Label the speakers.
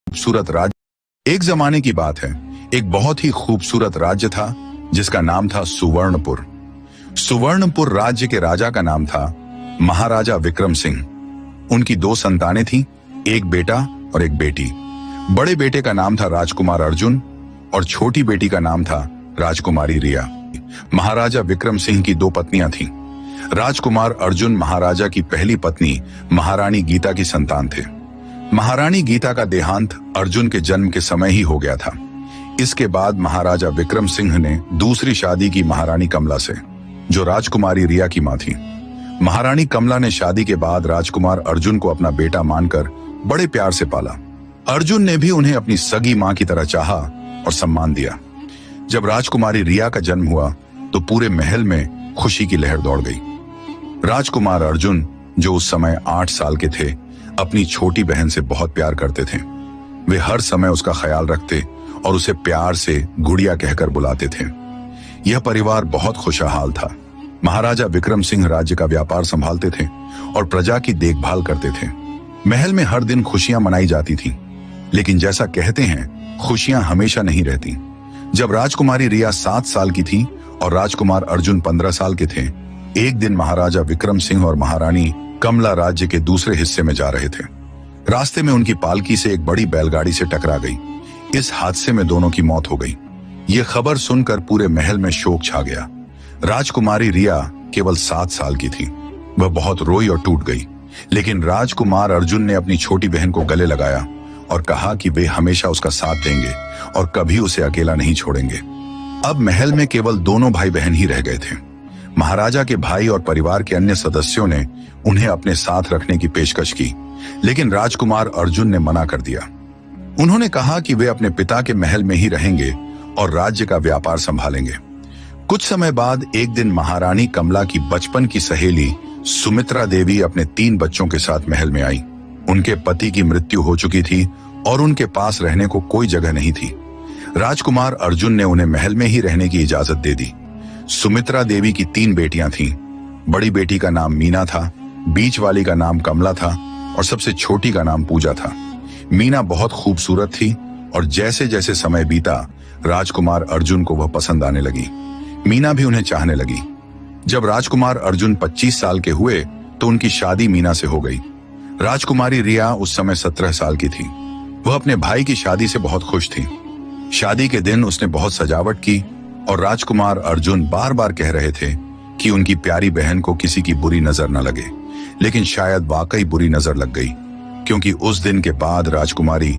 Speaker 1: खूबसूरत राज्य। एक जमाने की बात है, एक बहुत ही खूबसूरत राज्य था जिसका नाम था सुवर्णपुर। सुवर्णपुर राज्य के राजा का नाम था महाराजा विक्रम सिंह। उनकी दो संतानें थीं, एक बेटा और एक बेटी। बड़े बेटे का नाम था राजकुमार अर्जुन और छोटी बेटी का नाम था राजकुमारी रिया। महाराजा विक्रम सिंह की दो पत्नियां थीं। राजकुमार अर्जुन महाराजा की पहली पत्नी महारानी गीता की संतान थे। महारानी गीता का देहांत अर्जुन के जन्म के समय ही हो गया था। इसके बाद महाराजा विक्रम सिंह ने दूसरी शादी की महारानी कमला से, जो राजकुमारी रिया की मां थी। महारानी कमला ने शादी के बाद राजकुमार अर्जुन को अपना बेटा मानकर बड़े प्यार से पाला। अर्जुन ने भी उन्हें अपनी सगी मां की तरह चाहा और सम्मान दिया। जब राजकुमारी रिया का जन्म हुआ तो पूरे महल में खुशी की लहर दौड़ गई। राजकुमार अर्जुन, जो उस समय 8 साल के थे, अपनी छोटी बहन से बहुत प्यार करते थे। वे हर समय उसका ख्याल रखते और उसे प्यार से गुड़िया कहकर बुलाते थे। यह परिवार बहुत खुशहाल था। महाराजा विक्रम सिंह राज्य का व्यापार संभालते थे और प्रजा की देखभाल करते थे। महल में हर दिन खुशियां मनाई जाती थीं, लेकिन जैसा कहते हैं, खुशियां हमेशा नहीं रहती। जब राजकुमारी रिया 7 साल की थी और राजकुमार अर्जुन 15 साल के थे, एक दिन महाराजा विक्रम सिंह और महारानी कमला राज्य के दूसरे हिस्से में जा रहे थे। रास्ते में उनकी पालकी से एक बड़ी बैलगाड़ी से टकरा गई। इस हादसे में दोनों की मौत हो गई। यह खबर सुनकर पूरे महल में शोक छा गया। राजकुमारी रिया केवल 7 साल की थी। वह बहुत रोई और टूट गई, लेकिन राजकुमार अर्जुन ने अपनी छोटी बहन को गले लगाया और कहा कि वे हमेशा उसका साथ देंगे और कभी उसे अकेला नहीं छोड़ेंगे। अब महल में केवल दोनों भाई बहन ही रह गए थे। महाराजा के भाई और परिवार के अन्य सदस्यों ने उन्हें अपने साथ रखने की पेशकश की, लेकिन राजकुमार अर्जुन ने मना कर दिया। उन्होंने कहा कि वे अपने पिता के महल में ही रहेंगे और राज्य का व्यापार संभालेंगे। कुछ समय बाद एक दिन महारानी कमला की बचपन की सहेली सुमित्रा देवी अपने 3 बच्चों के साथ महल में आई। उनके पति की मृत्यु हो चुकी थी और उनके पास रहने को कोई जगह नहीं थी। राजकुमार अर्जुन ने उन्हें महल में ही रहने की इजाजत दे दी। सुमित्रा देवी की 3 बेटियां थीं। बड़ी बेटी का नाम मीना था, बीच वाली का नाम कमला था और सबसे छोटी का नाम पूजा था। मीना बहुत खूबसूरत थी और जैसे जैसे समय बीता, राजकुमार अर्जुन को वह पसंद आने लगी। मीना भी उन्हें चाहने लगी। जब राजकुमार अर्जुन 25 साल के हुए तो उनकी शादी मीना से हो गई। राजकुमारी रिया उस समय 17 साल की थी। वह अपने भाई की शादी से बहुत खुश थी। शादी के दिन उसने बहुत सजावट की और राजकुमार अर्जुन बार बार कह रहे थे कि उनकी प्यारी बहन को किसी की बुरी नजर न लगे, लेकिन शायद वाकई बुरी नजर लग गई, क्योंकि उस दिन के बाद राजकुमारी